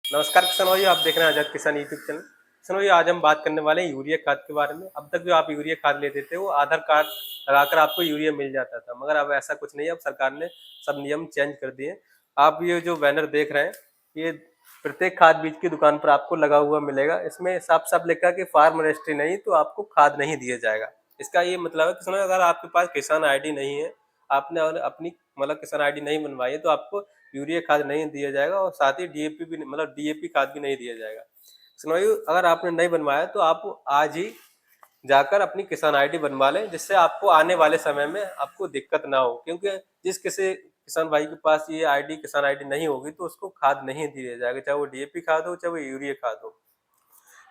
नमस्कार किसान भाइयों, आप देख रहे हैं आजाद किसान यूट्यूब चैनल। किसान भाइयों, आज हम बात करने वाले हैं यूरिया खाद के बारे में। अब तक जो आप यूरिया खाद लेते थे वो आधार कार्ड लगाकर आपको यूरिया मिल जाता था, मगर अब ऐसा कुछ नहीं है। अब सरकार ने सब नियम चेंज कर दिए। आप ये जो बैनर देख रहे हैं, ये प्रत्येक खाद बीज की दुकान पर आपको लगा हुआ मिलेगा। इसमें साफ साफ लिखा है कि फार्म रजिस्ट्री नहीं तो आपको खाद नहीं दिया जाएगा। इसका ये मतलब है कि अगर आपके पास किसान आईडी नहीं है, आपने और अपनी किसान आईडी नहीं बनवाई है, तो आपको यूरिया खाद नहीं दिया जाएगा और साथ ही डीएपी भी डीएपी खाद भी नहीं दिया जाएगा। सुनवाइयो, अगर आपने नहीं बनवाया तो आप आज ही जाकर अपनी किसान आईडी बनवा लें, जिससे आपको आने वाले समय में आपको दिक्कत ना हो। क्योंकि जिस किसी किसान भाई के पास ये आईडी किसान आईडी नहीं होगी तो उसको खाद नहीं दिया जाएगा, चाहे वो डीएपी खाद हो चाहे वो यूरिया खाद हो।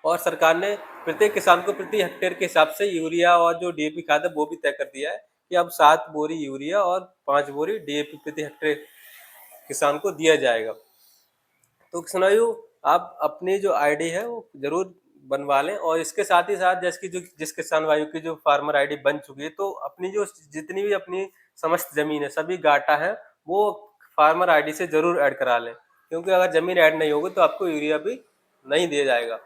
और सरकार ने प्रत्येक किसान को प्रति हेक्टेयर के हिसाब से यूरिया और जो डीएपी खाद है वो भी तय कर दिया है कि अब 7 बोरी यूरिया और 5 बोरी डीएपी प्रति हेक्टेयर किसान को दिया जाएगा। तो सुनाइयो, आप अपनी जो आईडी है वो जरूर बनवा लें। और इसके साथ ही साथ जैसे कि जो जिस किसान भाइयों की जो फार्मर आईडी बन चुकी है, तो अपनी जो जितनी भी अपनी समस्त जमीन है, सभी गाटा है, वो फार्मर आईडी से जरूर ऐड करा लें। क्योंकि अगर जमीन ऐड नहीं होगी तो आपको यूरिया भी नहीं दिया जाएगा।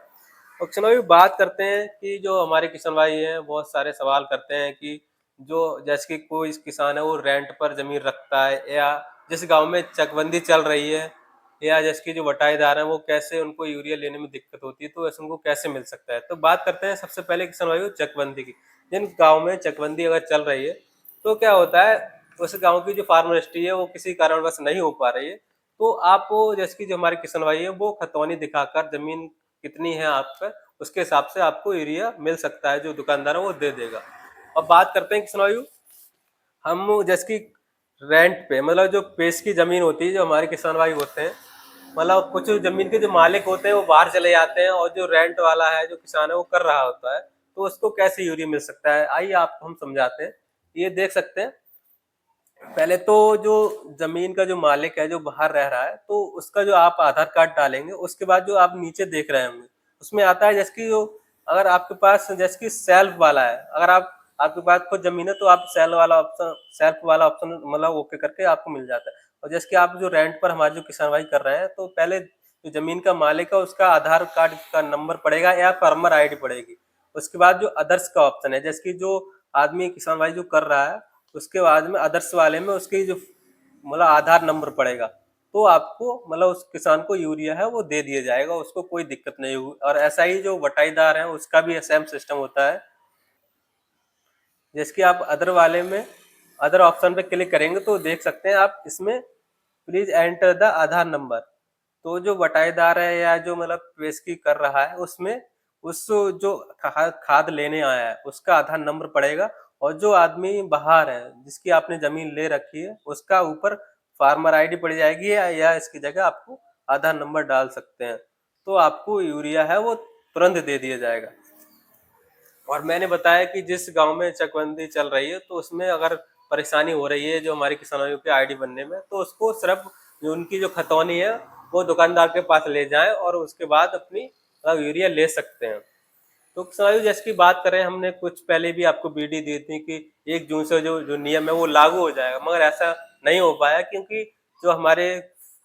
और चलो बात करते हैं कि जो हमारे किसान भाई हैं बहुत सारे सवाल करते हैं कि जो जैसे कि कोई किसान है वो रेंट पर जमीन रखता है, या जिस गांव में चकबंदी चल रही है, या जैसे कि जो बटाईदार हैं वो कैसे उनको यूरिया लेने में दिक्कत होती है, तो ऐसे उनको कैसे मिल सकता है। तो बात करते हैं सबसे पहले किसान भाइयों चकबंदी की। जिन गांव में चकबंदी अगर चल रही है तो क्या होता है, उस गांव की जो फार्म रजिस्ट्री है वो किसी कारणवश नहीं हो पा रही है, तो आप जैसे कि जो हमारे किसान भाई है वो खतौनी दिखाकर जमीन कितनी है आपका, उसके हिसाब से आपको यूरिया मिल सकता है, जो दुकानदार है वो दे देगा। अब बात करते हैं किसान भाइयों, हम जैसे कि रेंट पे जो पेश की जमीन होती है, जो हमारे किसान भाई होते हैं, कुछ जमीन के जो मालिक होते हैं वो बाहर चले जाते हैं, और जो रेंट वाला है जो किसान है वो कर रहा होता है, तो उसको कैसे यूरिया मिल सकता है, आइए आपको हम समझाते हैं। ये देख सकते हैं, पहले तो जो जमीन का जो मालिक है जो बाहर रह रहा है, तो उसका जो आप आधार कार्ड डालेंगे, उसके बाद जो आप नीचे देख रहे होंगे उसमें आता है जैसे कि जो, अगर आपके पास जैसे कि सेल्फ वाला है, अगर आपके पास खुद जमीन है तो आप सेल्फ वाला ऑप्शन ओके करके आपको मिल जाता है। और जैसे कि आप जो रेंट पर हमारे जो किसान भाई कर रहे हैं, तो पहले जो जमीन का मालिक है उसका आधार कार्ड का नंबर पड़ेगा या फार्मर आईडी पड़ेगी। उसके बाद जो अदर्स का ऑप्शन है, जैसे कि जो आदमी किसान भाई जो कर रहा है, उसके बाद में अदर्स वाले में उसकी जो आधार नंबर पड़ेगा, तो आपको उस किसान को यूरिया है वो दे दिया जाएगा, उसको कोई दिक्कत नहीं होगी। और ऐसा ही जो बटाईदार है उसका भी सेम सिस्टम होता है। जैसे कि आप अदर वाले में अदर ऑप्शन पे क्लिक करेंगे तो देख सकते हैं आप इसमें, please enter the Aadhaar number. तो जो बटाईदार है या जो पेशगी कर रहा है उसमें, उस जो खाद लेने आया है उसका आधार नंबर पड़ेगा। और जो आदमी बाहर है जिसकी आपने जमीन ले रखी है उसका ऊपर फार्मर आईडी पड़ जाएगी, या इसकी जगह आपको आधार नंबर डाल सकते हैं, तो आपको यूरिया है वो तुरंत दे दिया जाएगा। और मैंने बताया कि जिस गांव में चकबंदी चल रही है तो उसमें अगर परेशानी हो रही है जो हमारी किसानों की आईडी बनने में, तो उसको सिर्फ जो उनकी जो खतौनी है वो दुकानदार के पास ले जाएं और उसके बाद अपनी यूरिया ले सकते हैं। तो किसानों जैसे की बात करें, हमने कुछ पहले भी आपको वीडियो दी थी कि 1 जून से जो नियम है वो लागू हो जाएगा, मगर ऐसा नहीं हो पाया क्योंकि जो हमारे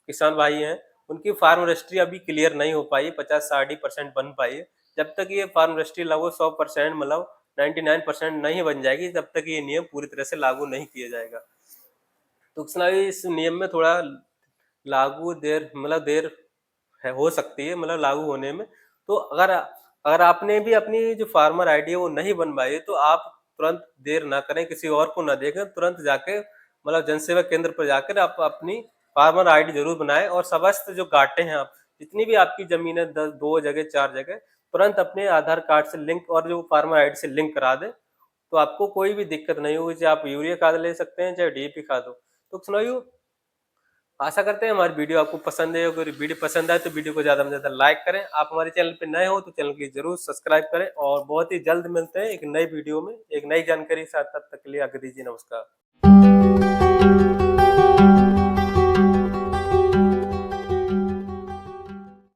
किसान भाई हैं उनकी फार्म रजिस्ट्री अभी क्लियर नहीं हो पाई, 50-60% बन पाई है। जब तक ये फार्म रजिस्ट्री लगभग 100% 99% नहीं बन जाएगी, तब तक ये नियम पूरी तरह से लागू नहीं किया जाएगा। तो इस नियम में थोड़ा लागू देर देर है, हो सकती है लागू होने में। तो अगर अगर आपने भी अपनी जो फार्मर आईडी है वो नहीं बनवाई है, तो आप तुरंत देर ना करें, किसी और को ना देखें, तुरंत जाके जन सेवा केंद्र पर जाकर आप अपनी फार्मर आईडी जरूर बनाएं। और समस्त जो गांठें हैं, आप जितनी भी आपकी जमीन है 2 जगह 4 जगह, तुरंत अपने आधार कार्ड से लिंक और जो फार्मर आईडी से लिंक करा दें, तो आपको कोई भी दिक्कत नहीं होगी, चाहे आप यूरिया खाद ले सकते हैं चाहे डीएपी खाद हो। तो सुनाइयो, आशा करते हैं हमारी वीडियो आपको पसंद है। अगर वीडियो पसंद आए तो वीडियो को ज़्यादा से ज़्यादा लाइक करें। आप हमारे चैनल पे नए हो तो चैनल की जरूर सब्सक्राइब करें, और बहुत ही जल्द मिलते हैं एक नई वीडियो में एक नई जानकारी के साथ। तब तक के लिए आगे दीजिए, नमस्कार।